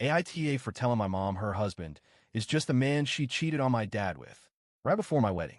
AITA for telling my mom her husband is just the man she cheated on my dad with, right before my wedding.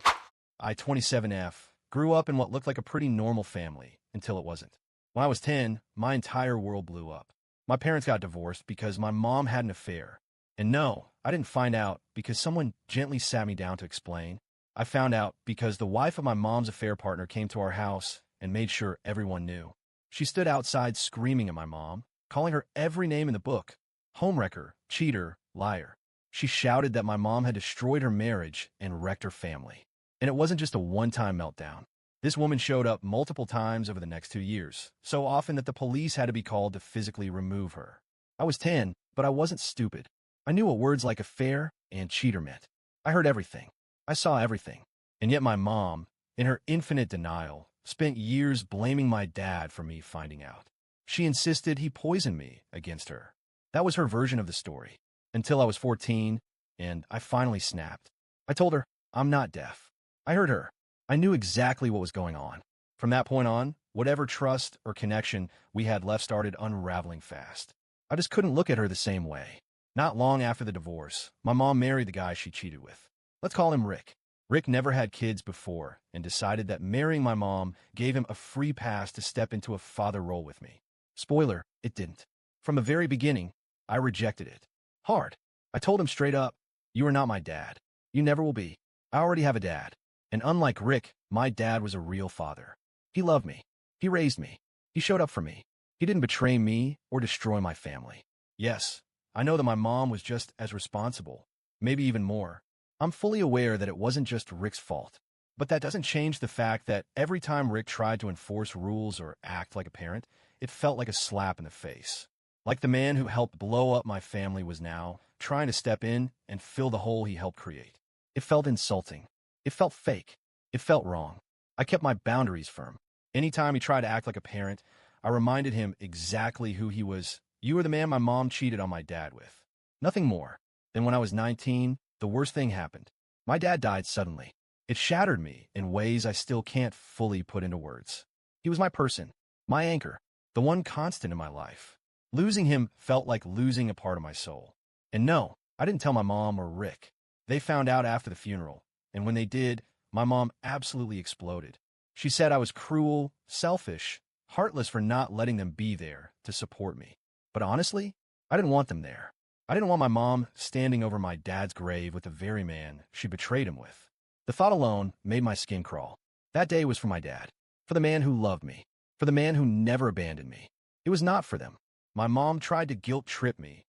I, 27F, grew up in what looked like a pretty normal family until it wasn't. When I was 10, my entire world blew up. My parents got divorced because my mom had an affair. And no, I didn't find out because someone gently sat me down to explain. I found out because the wife of my mom's affair partner came to our house and made sure everyone knew. She stood outside screaming at my mom, calling her every name in the book: homewrecker, cheater, liar. She shouted that my mom had destroyed her marriage and wrecked her family. And it wasn't just a one-time meltdown. This woman showed up multiple times over the next 2 years, so often that the police had to be called to physically remove her. I was 10, but I wasn't stupid. I knew what words like affair and cheater meant. I heard everything. I saw everything. And yet my mom, in her infinite denial, spent years blaming my dad for me finding out. She insisted he poisoned me against her. That was her version of the story. Until I was 14, and I finally snapped. I told her, I'm not deaf. I heard her. I knew exactly what was going on. From that point on, whatever trust or connection we had left started unraveling fast. I just couldn't look at her the same way. Not long after the divorce, my mom married the guy she cheated with. Let's call him Rick. Rick never had kids before and decided that marrying my mom gave him a free pass to step into a father role with me. Spoiler, it didn't. From the very beginning, I rejected it. Hard. I told him straight up, you are not my dad. You never will be. I already have a dad. And unlike Rick, my dad was a real father. He loved me. He raised me. He showed up for me. He didn't betray me or destroy my family. Yes, I know that my mom was just as responsible, maybe even more. I'm fully aware that it wasn't just Rick's fault. But that doesn't change the fact that every time Rick tried to enforce rules or act like a parent, it felt like a slap in the face. Like the man who helped blow up my family was now trying to step in and fill the hole he helped create. It felt insulting. It felt fake. It felt wrong. I kept my boundaries firm. Anytime he tried to act like a parent, I reminded him exactly who he was. You were the man my mom cheated on my dad with. Nothing more. Then when I was 19, the worst thing happened. My dad died suddenly. It shattered me in ways I still can't fully put into words. He was my person, my anchor, the one constant in my life. Losing him felt like losing a part of my soul. And no, I didn't tell my mom or Rick. They found out after the funeral, and when they did, my mom absolutely exploded. She said I was cruel, selfish, heartless for not letting them be there to support me. But honestly, I didn't want them there. I didn't want my mom standing over my dad's grave with the very man she betrayed him with. The thought alone made my skin crawl. That day was for my dad, for the man who loved me, for the man who never abandoned me. It was not for them. My mom tried to guilt-trip me,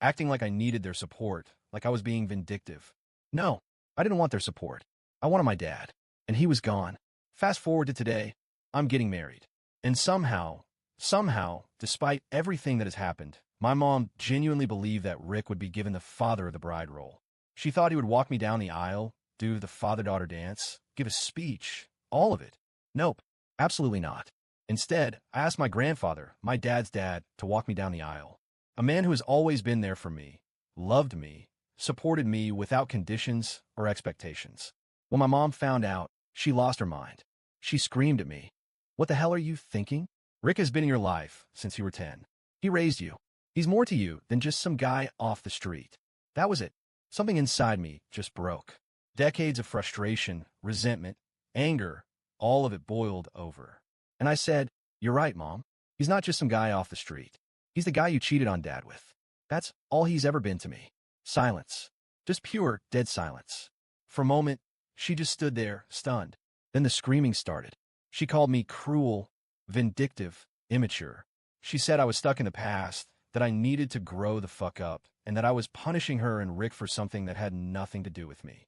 acting like I needed their support, like I was being vindictive. No, I didn't want their support. I wanted my dad, and he was gone. Fast forward to today, I'm getting married. And somehow, despite everything that has happened, my mom genuinely believed that Rick would be given the father of the bride role. She thought he would walk me down the aisle, do the father-daughter dance, give a speech, all of it. Nope, absolutely not. Instead, I asked my grandfather, my dad's dad, to walk me down the aisle. A man who has always been there for me, loved me, supported me without conditions or expectations. When my mom found out, she lost her mind. She screamed at me. What the hell are you thinking? Rick has been in your life since you were 10. He raised you. He's more to you than just some guy off the street. That was it. Something inside me just broke. Decades of frustration, resentment, anger, all of it boiled over. And I said, you're right, Mom. He's not just some guy off the street. He's the guy you cheated on Dad with. That's all he's ever been to me. Silence. Just pure, dead silence. For a moment, she just stood there, stunned. Then the screaming started. She called me cruel, vindictive, immature. She said I was stuck in the past, that I needed to grow the fuck up, and that I was punishing her and Rick for something that had nothing to do with me.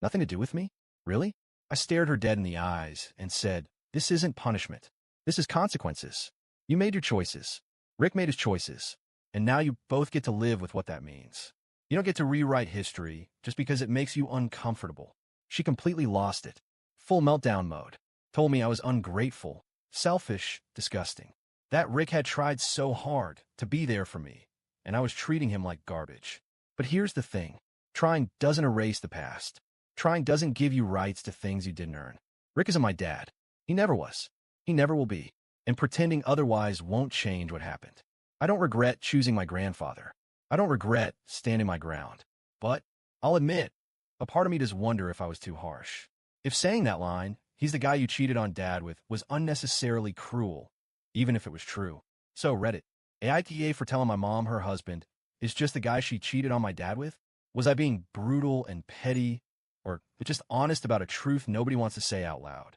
Nothing to do with me? Really? I stared her dead in the eyes and said, this isn't punishment. This is consequences. You made your choices. Rick made his choices. And now you both get to live with what that means. You don't get to rewrite history just because it makes you uncomfortable. She completely lost it. Full meltdown mode. Told me I was ungrateful, selfish, disgusting. That Rick had tried so hard to be there for me, and I was treating him like garbage. But here's the thing. Trying doesn't erase the past. Trying doesn't give you rights to things you didn't earn. Rick isn't my dad. He never was. He never will be. And pretending otherwise won't change what happened. I don't regret choosing my grandfather. I don't regret standing my ground, but I'll admit, a part of me does wonder if I was too harsh. If saying that line, "He's the guy you cheated on dad with," was unnecessarily cruel, even if it was true. So Reddit, AITA for telling my mom her husband is just the guy she cheated on my dad with? Was I being brutal and petty, or just honest about a truth nobody wants to say out loud?